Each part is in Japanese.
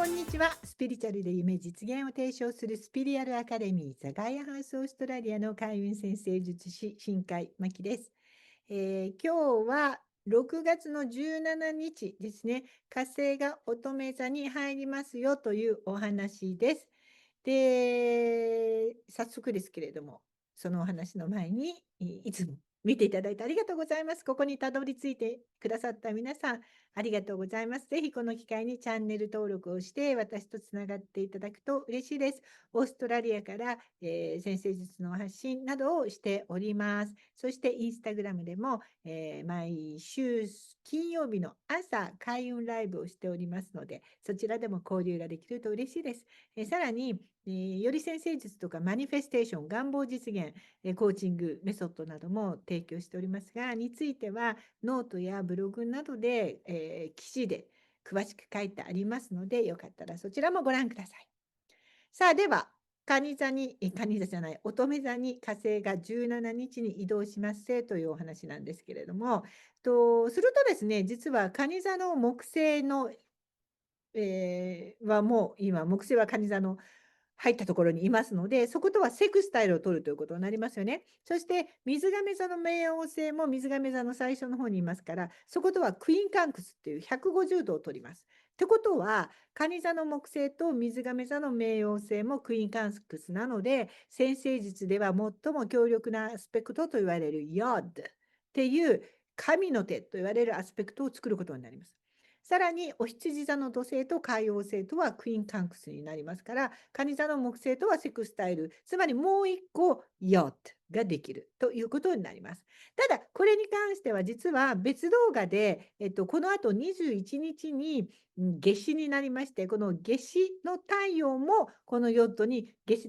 んにちは。スピリチュアルで夢実現を提唱するスピリアルアカデミーザガイアハウスオーストラリアの開運先生術師新海真希です。今日は6月の17日ですね。火星が乙女座に入りますよというお話です。で、早速ですけれども、そのお話の前にいつも見ていただいてありがとうございます。ここにたどり着いてくださった皆さん、ありがとうございます。ぜひこの機会にチャンネル登録をして私とつながっていただくと嬉しいです。オーストラリアから、先生術の発信などをしております。そしてインスタグラムでも、毎週金曜日の朝開運ライブをしておりますので、そちらでも交流ができると嬉しいです。さらに、より先生術とかマニフェステーション、願望実現、コーチングメソッドなども提供しておりますが、についてはノートやブログなどで、記事で詳しく書いてありますので、よかったらそちらもご覧ください。さあ、では、蟹座じゃない、乙女座に火星が17日に移動しますせというお話なんですけれども、するとですね、実は蟹座の木星のはもう今、木星は蟹座の入ったところにいますので、そことはセクスタイルを取るということになりますよね。そして水亀座の冥王星も水亀座の最初の方にいますから、そことはクイーンカンクスっていう150度を取ります。ってことは、蟹座の木星と水亀座の冥王星もクイーンカンクスなので、先生術では最も強力なアスペクトと言われるヨッドっていう神の手と言われるアスペクトを作ることになります。さらに、お羊座の土星と海王星とはクイーンカンクスになりますから、蟹座の木星とはセクスタイル、つまりもう一個、ヨットができるということになります。ただ、これに関しては実は別動画で、この後21日に夏至になりまして、この夏至の太陽もこのヨットに月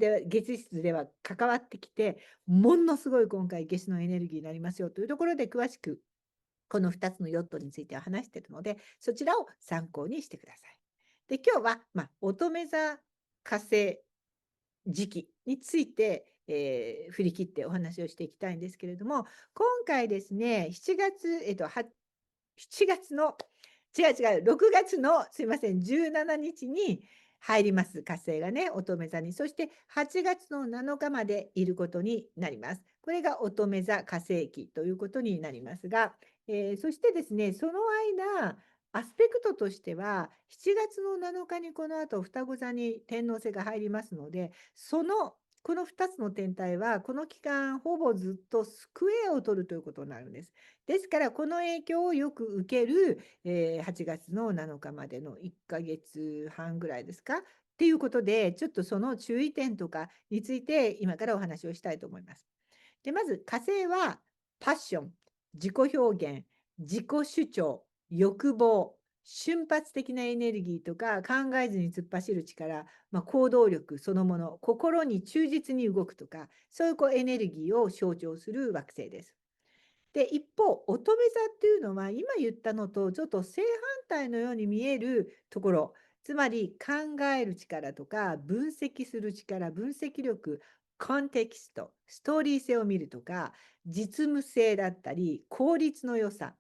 室では関わってきて、ものすごい今回夏至のエネルギーになりますよというところで詳しくこの2つのヨットについては話しているので、そちらを参考にしてください。で、今日は、乙女座火星時期について、振り切ってお話をしていきたいんですけれども、今回ですね、7月、7月の、6月の、すいません、17日に入ります、火星がね、乙女座に。そして8月の7日までいることになります。これが乙女座火星期ということになりますが、そしてですね、その間、アスペクトとしては、7月の7日にこの後双子座に天王星が入りますので、この2つの天体は、この期間、ほぼずっとスクエアを取るということになるんです。ですから、この影響をよく受ける、8月の7日までの1ヶ月半ぐらいですかっていうことで、ちょっとその注意点とかについて、今からお話をしたいと思います。で、まず火星はパッション、自己表現、自己主張、欲望、瞬発的なエネルギーとか考えずに突っ走る力、行動力そのもの、心に忠実に動くとか、そういうエネルギーを象徴する惑星です。で、一方、乙女座っていうのは今言ったのとちょっと正反対のように見えるところ、つまり考える力とか分析する力、分析力、コンテキスト、ストーリー性を見るとか、実務性だったり、効率の良さ、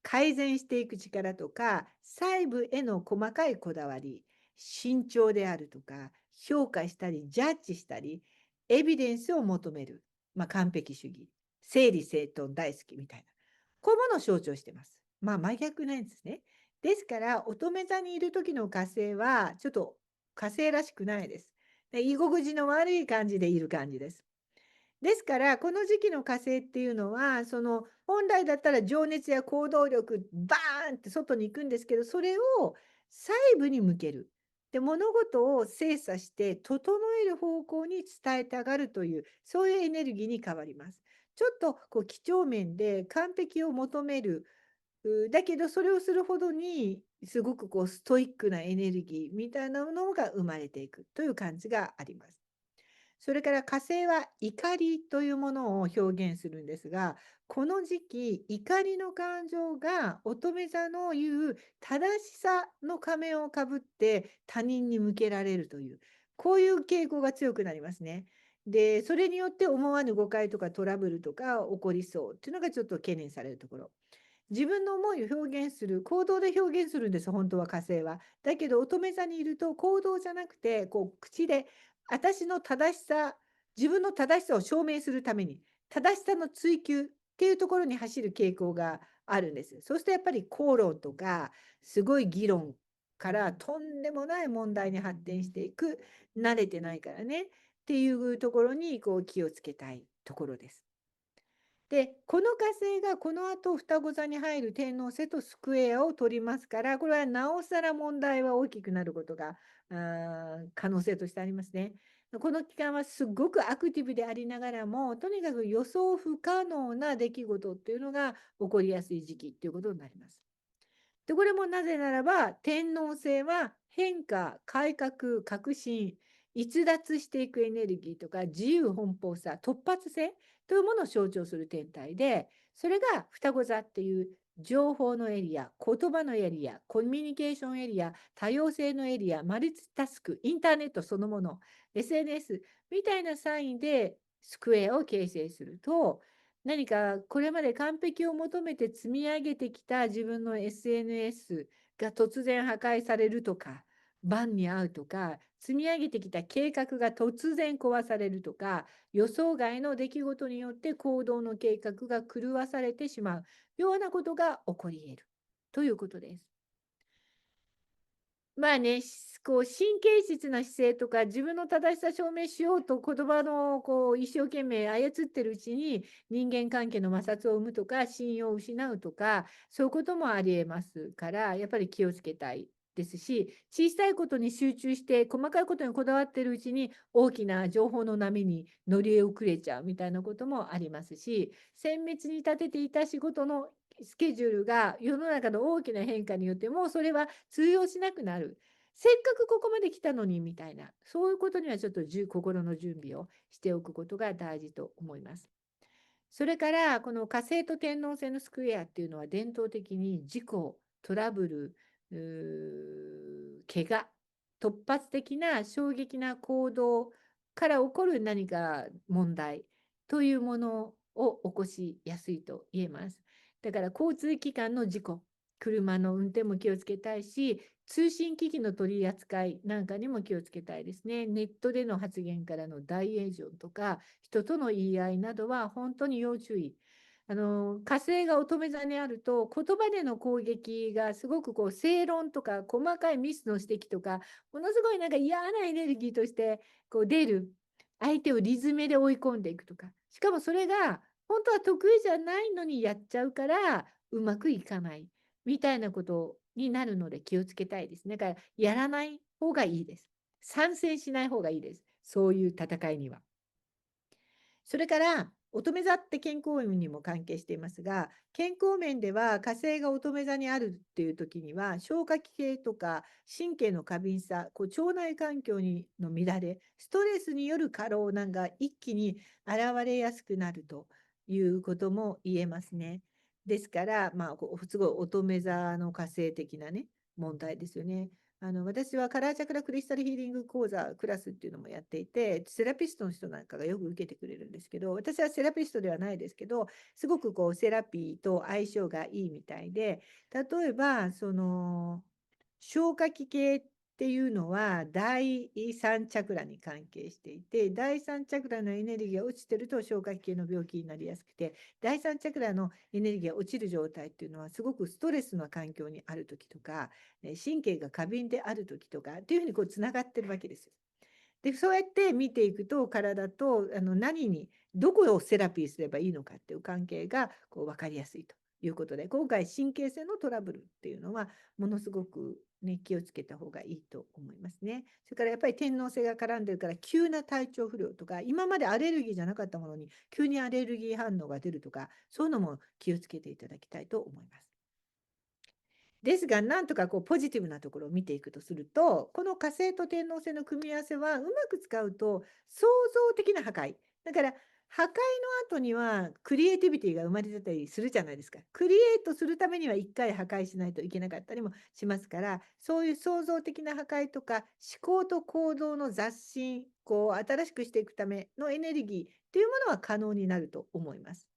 改善していく力とか、細部への細かいこだわり、慎重であるとか、評価したり、ジャッジしたり、エビデンスを求める、完璧主義。整理整頓大好きみたいな。こういうものを象徴してます。真逆なんですね。ですから、乙女座にいる時の火星は、ちょっと火星らしくないです。居心地の悪い感じでいる感じです。ですから、この時期の火星っていうのは、本来だったら情熱や行動力、バーンって外に行くんですけど、それを細部に向ける。で、物事を精査して整える方向に伝えたがるという、そういうエネルギーに変わります。ちょっと几帳面で完璧を求める、だけどそれをするほどに、すごくストイックなエネルギーみたいなものが生まれていくという感じがあります。それから火星は怒りというものを表現するんですが、この時期、怒りの感情が乙女座の言う正しさの仮面をかぶって他人に向けられるという、こういう傾向が強くなりますね。で、それによって思わぬ誤解とかトラブルとか起こりそうっていうのがちょっと懸念されるところ。自分の思いを表現する、行動で表現するんです、本当は火星は。だけど乙女座にいると行動じゃなくて、口で私の正しさ、自分の正しさを証明するために、正しさの追求っていうところに走る傾向があるんです。そうするとやっぱり口論とか、すごい議論からとんでもない問題に発展していく、慣れてないからねっていうところに気をつけたいところです。で、この火星がこの後双子座に入る天王星とスクエアを取りますから、これはなおさら問題は大きくなることが可能性としてありますね。この期間はすごくアクティブでありながらも、とにかく予想不可能な出来事っていうのが起こりやすい時期っていうことになります。で、これもなぜならば、天王星は変化、改革、革新、逸脱していくエネルギーとか自由奔放さ、突発性というものを象徴する天体で、それが双子座っていう情報のエリア、言葉のエリア、コミュニケーションエリア、多様性のエリア、マルチタスク、インターネットそのもの、SNS みたいなサインでスクエアを形成すると、何かこれまで完璧を求めて積み上げてきた自分の SNS が突然破壊されるとか、万に遭うとか、積み上げてきた計画が突然壊されるとか、予想外の出来事によって行動の計画が狂わされてしまうようなことが起こり得るということです。まあね、神経質な姿勢とか、自分の正しさ証明しようと言葉の一生懸命操ってるうちに、人間関係の摩擦を生むとか、信用を失うとか、そういうこともありえますから、やっぱり気をつけたいですし、小さいことに集中して、細かいことにこだわってるうちに、大きな情報の波に乗り遅れちゃうみたいなこともありますし、綿密に立てていた仕事のスケジュールが世の中の大きな変化によってもうそれは通用しなくなる。せっかくここまで来たのにみたいな、そういうことにはちょっと心の準備をしておくことが大事と思います。それからこの火星と天王星のスクエアっていうのは伝統的に事故、トラブル、怪我、突発的な衝撃な行動から起こる何か問題というものを起こしやすいと言えます。だから交通機関の事故、車の運転も気をつけたいし、通信機器の取り扱いなんかにも気をつけたいですね。ネットでの発言からの大炎上とか、人との言い合いなどは本当に要注意。火星が乙女座にあると、言葉での攻撃がすごく正論とか細かいミスの指摘とか、ものすごいなんか嫌なエネルギーとして出る。相手をリズムで追い込んでいくとか。しかもそれが本当は得意じゃないのにやっちゃうから、うまくいかない。みたいなことになるので気をつけたいですね。だからやらない方がいいです。参戦しない方がいいです。そういう戦いには。それから、乙女座って健康運にも関係していますが、健康面では火星が乙女座にあるっていう時には、消化器系とか神経の過敏さ、腸内環境の乱れ、ストレスによる過労なんか一気に現れやすくなるということも言えますね。ですから、すごい乙女座の火星的なね、問題ですよね。私はカラーチャクラクリスタルヒーリング講座クラスっていうのもやっていて、セラピストの人なんかがよく受けてくれるんですけど、私はセラピストではないですけど、すごくセラピーと相性がいいみたいで、例えば、消化器系っていうのは第3チャクラに関係していて、第3チャクラのエネルギーが落ちてると消化器系の病気になりやすくて、第3チャクラのエネルギーが落ちる状態っていうのはすごくストレスな環境にある時とか、神経が過敏である時とかっていうふうにつながってるわけですよ。で、そうやって見ていくと、体とどこをセラピーすればいいのかっていう関係が分かりやすいということで、今回神経性のトラブルっていうのはものすごくね、気をつけた方がいいと思いますね。それからやっぱり天王星が絡んでるから急な体調不良とか、今までアレルギーじゃなかったものに急にアレルギー反応が出るとか、そういうのも気をつけていただきたいと思います。ですが、なんとかポジティブなところを見ていくとすると、この火星と天王星の組み合わせはうまく使うと創造的な破壊。だから破壊の後にはクリエイティビティが生まれてたりするじゃないですか。クリエイトするためには一回破壊しないといけなかったりもしますから、そういう創造的な破壊とか思考と行動の刷新、新しくしていくためのエネルギーっていうものは可能になると思います。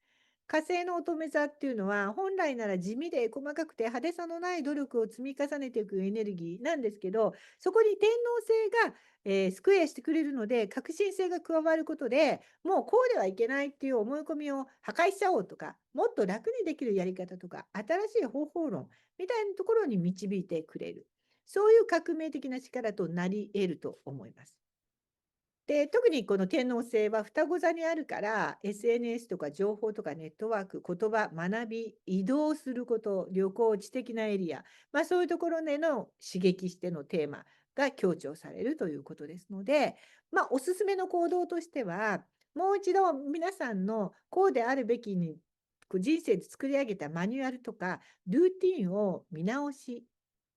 火星の乙女座っていうのは、本来なら地味で細かくて派手さのない努力を積み重ねていくエネルギーなんですけど、そこに天王星が、スクエアしてくれるので、革新性が加わることで、もうこうではいけないっていう思い込みを破壊しちゃおうとか、もっと楽にできるやり方とか、新しい方法論みたいなところに導いてくれる。そういう革命的な力となり得ると思います。で、特にこの天王星は双子座にあるから、SNS とか情報とかネットワーク、言葉、学び、移動すること、旅行、知的なエリア、そういうところでの刺激してのテーマが強調されるということですので、おすすめの行動としては、もう一度皆さんのこうであるべきに、人生で作り上げたマニュアルとか、ルーティンを見直し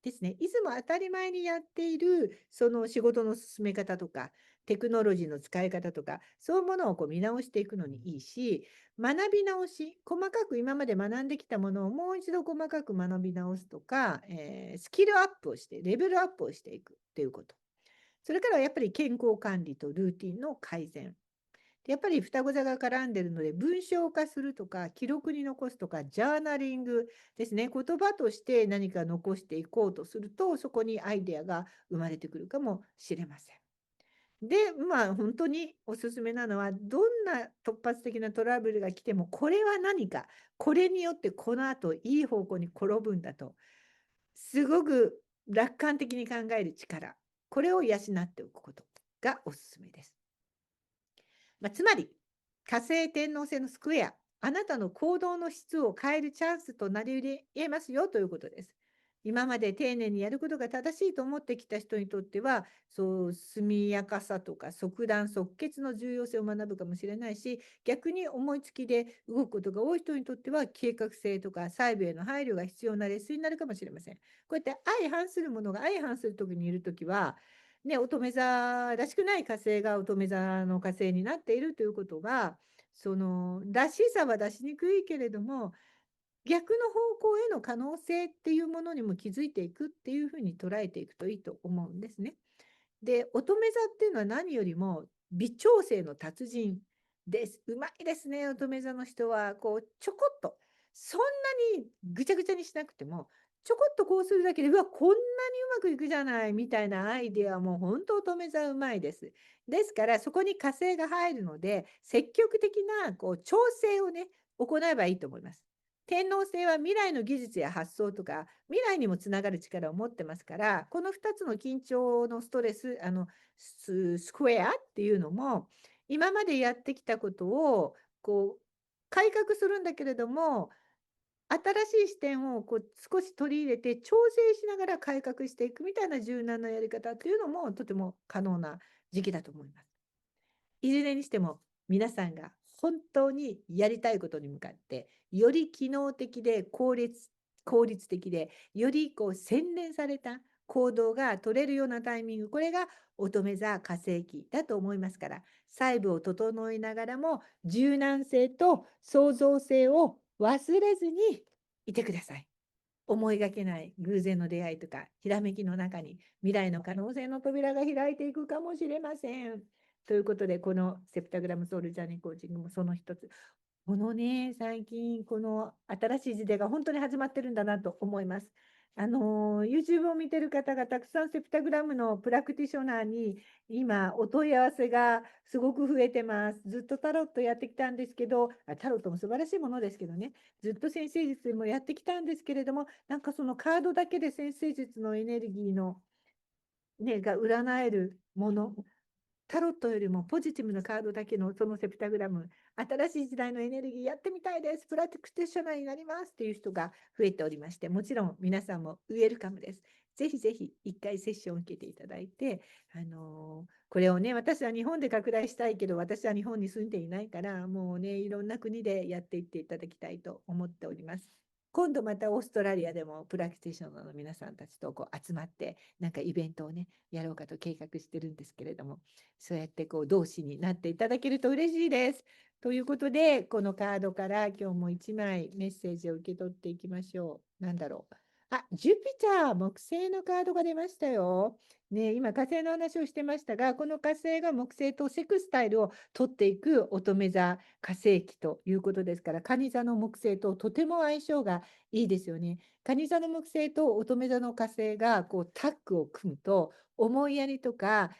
ですね。いつも当たり前にやっている、その仕事の進め方とか、テクノロジーの使い方とか、そういうものを見直していくのにいいし、学び直し、細かく今まで学んできたものをもう一度細かく学び直すとか、スキルアップをして、レベルアップをしていくっていうこと。それからはやっぱり健康管理とルーティンの改善。やっぱり双子座が絡んでるので、文章化するとか、記録に残すとか、ジャーナリングですね。言葉として何か残していこうとすると、そこにアイデアが生まれてくるかもしれません。で、本当におすすめなのは、どんな突発的なトラブルが来ても、これは何か、これによってこの後いい方向に転ぶんだと、すごく楽観的に考える力、これを養っておくことがおすすめです。つまり、火星天王星のスクエア、あなたの行動の質を変えるチャンスとなり得ますよということです。今まで丁寧にやることが正しいと思ってきた人にとっては、そう速やかさとか即断即決の重要性を学ぶかもしれないし、逆に思いつきで動くことが多い人にとっては、計画性とか細部への配慮が必要なレッスンになるかもしれません。こうやって相反するものが相反する時にいる時は、ね、乙女座らしくない火星が乙女座の火星になっているということが、そのらしさは出しにくいけれども、逆の方向への可能性っていうものにも気づいていくっていうふうに捉えていくといいと思うんですね。で、乙女座っていうのは何よりも微調整の達人です。うまいですね、乙女座の人は。ちょこっと、そんなにぐちゃぐちゃにしなくても、ちょこっとこうするだけで、うわ、こんなにうまくいくじゃないみたいなアイデアも本当乙女座うまいです。ですから、そこに火星が入るので、積極的な調整をね、行えばいいと思います。天王星は未来の技術や発想とか、未来にもつながる力を持ってますから、この2つの緊張のストレス、スクエアっていうのも、今までやってきたことを改革するんだけれども、新しい視点を少し取り入れて調整しながら改革していくみたいな柔軟なやり方っていうのもとても可能な時期だと思います。いずれにしても皆さんが本当にやりたいことに向かって、より機能的で効率的で、より洗練された行動が取れるようなタイミング、これが乙女座火星期だと思いますから、細部を整えながらも柔軟性と創造性を忘れずにいてください。思いがけない偶然の出会いとか、ひらめきの中に未来の可能性の扉が開いていくかもしれません。ということで、このセプタグラムソウルジャーニーコーチングもその一つ。このね、最近、この新しい時代が本当に始まってるんだなと思います。YouTube を見てる方がたくさんセプタグラムのプラクティショナーに今お問い合わせがすごく増えてます。ずっとタロットやってきたんですけど、タロットも素晴らしいものですけどね、ずっと先生術もやってきたんですけれども、なんかそのカードだけで先生術のエネルギーの、ね、が占えるもの、タロットよりもポジティブなカードだけのそのセプタグラム、新しい時代のエネルギーやってみたいです、プラクティショナーになりますっていう人が増えておりまして、もちろん皆さんもウェルカムです。ぜひぜひ一回セッションを受けていただいて、これをね、私は日本で拡大したいけど、私は日本に住んでいないから、もうね、いろんな国でやっていっていただきたいと思っております。今度またオーストラリアでもプラクティショナーの皆さんたちと集まって、なんかイベントをね、やろうかと計画してるんですけれども、そうやって同志になっていただけると嬉しいです。ということで、このカードから今日も1枚メッセージを受け取っていきましょう。なんだろう。ジュピター、木星のカードが出ましたよ。ね、今火星の話をしてましたが、この火星が木星とセクスタイルを取っていく乙女座火星期ということですから、蟹座の木星ととても相性がいいですよね。蟹座の木星と乙女座の火星がこうタッグを組むと、思いやりとか、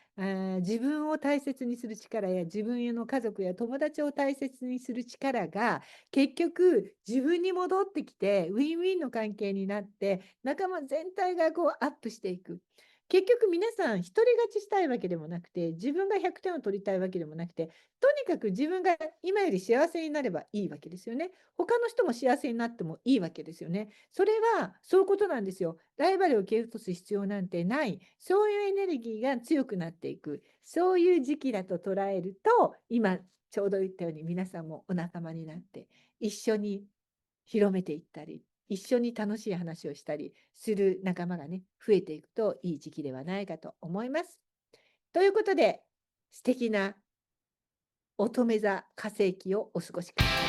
自分を大切にする力や自分の家族や友達を大切にする力が結局自分に戻ってきてウィンウィンの関係になって仲間全体がこうアップしていく。結局皆さん一人勝ちしたいわけでもなくて、自分が100点を取りたいわけでもなくて、とにかく自分が今より幸せになればいいわけですよね。他の人も幸せになってもいいわけですよね。それはそういうことなんですよ。ライバルを蹴落とす必要なんてない。そういうエネルギーが強くなっていく。そういう時期だと捉えると、今ちょうど言ったように皆さんもお仲間になって一緒に広めていったり、一緒に楽しい話をしたりする仲間がね、増えていくといい時期ではないかと思います。ということで、素敵な乙女座火星期をお過ごしください。